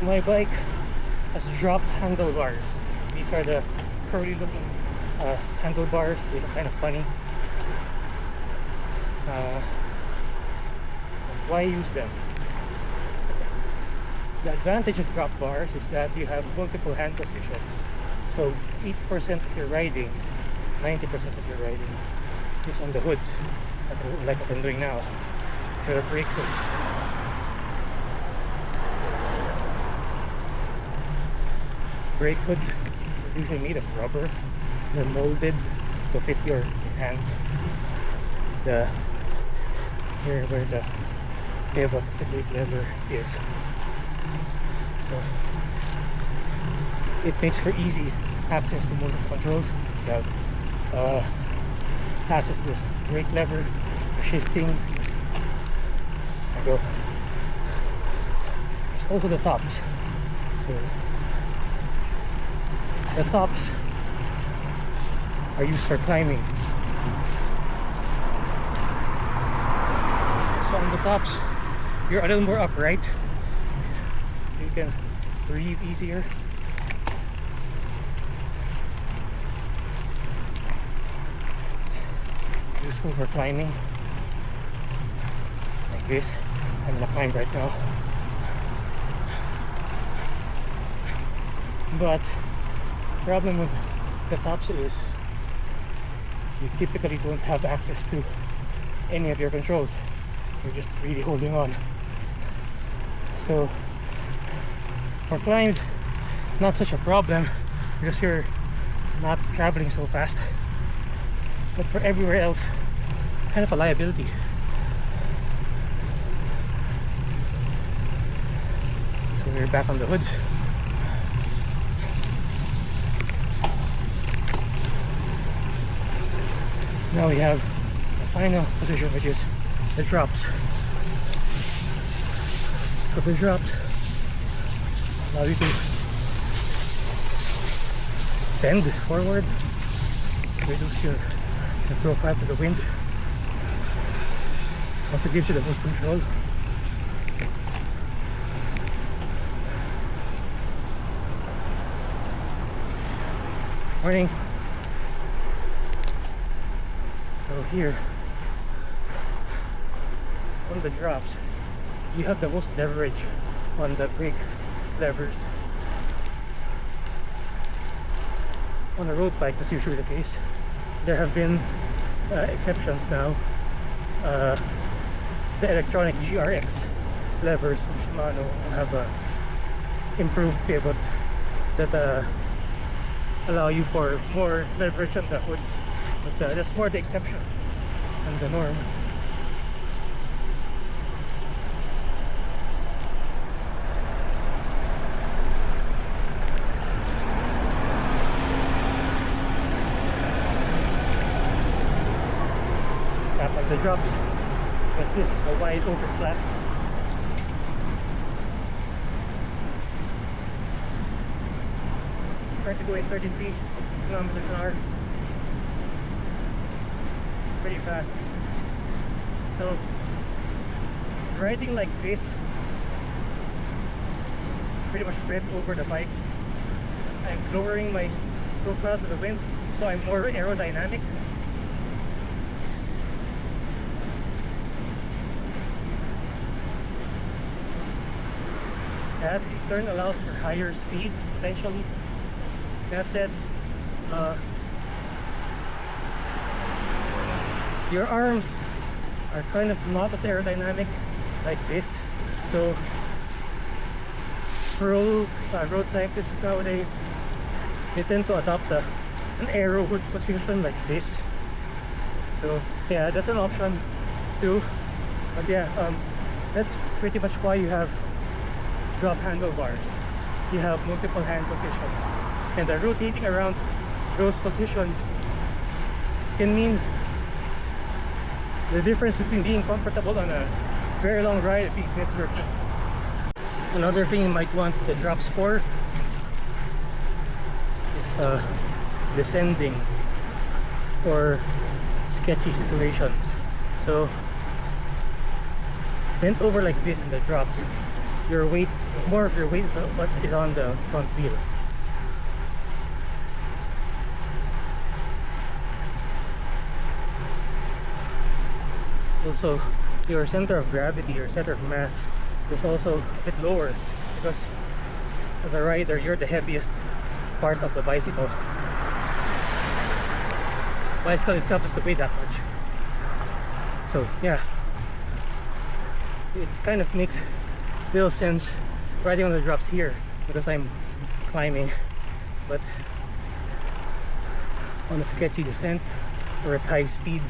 My bike has drop handlebars. These are the curly looking handlebars. They look kind of funny. Why use them? The advantage of drop bars is that you have multiple hand positions. So 80% of your riding, 90% of your riding is on the hood, like what I'm doing now. So the brake hoods. Brake hoods are usually made of rubber. They're molded to fit your hand. Here where the pivot of the brake lever is. So it makes for easy access to motor controls. You have access to the brake lever, shifting. There you go. There's also the tops. So the tops are used for climbing. So on the tops, you're a little more upright. You can breathe easier. Useful for climbing. Like this. I'm gonna climb right now. But the problem with the tops is you typically don't have access to any of your controls. You're just really holding on. So for climbs, not such a problem because you're not traveling so fast. But for everywhere else, kind of a liability. So we're back on the hoods. Now we have the final position, which is the drops. So the drops allow you to bend forward, reduce your profile to the wind. Also gives you the most control. Morning. So here on the drops, you have the most leverage on the brake levers. On a road bike, that's usually the case. There have been exceptions now. The electronic GRX levers from Shimano have a improved pivot that allow you for more leverage on the hoods. But that's more the exception than the norm. Tap on the drops because this is a wide open flat. Currently going 33 kilometers an hour. Pretty fast. So riding like this, pretty much bent over the bike. I'm lowering my profile to the wind, so I'm more aerodynamic. That in turn allows for higher speed potentially. That said, your arms are kind of not as aerodynamic like this. So road cyclists nowadays, they tend to adopt an aero hood position like this. So yeah, that's an option too. But yeah, that's pretty much why you have drop handlebars. You have multiple hand positions, and the rotating around those positions can mean the difference between being comfortable on a very long ride and being miserable. Another thing you might want the drops for is descending or sketchy situations. So bent over like this in the drops, your weight, more of your weight is on the front wheel. Also, your center of gravity, your center of mass is also a bit lower because as a rider, you're the heaviest part of the bicycle. Bicycle itself doesn't weigh that much. So yeah, it kind of makes little sense riding on the drops here because I'm climbing, but on a sketchy descent or at high speed,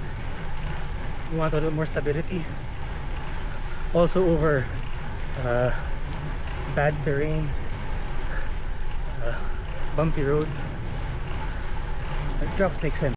you want a little more stability. Also over bad terrain, bumpy roads, the drops make sense.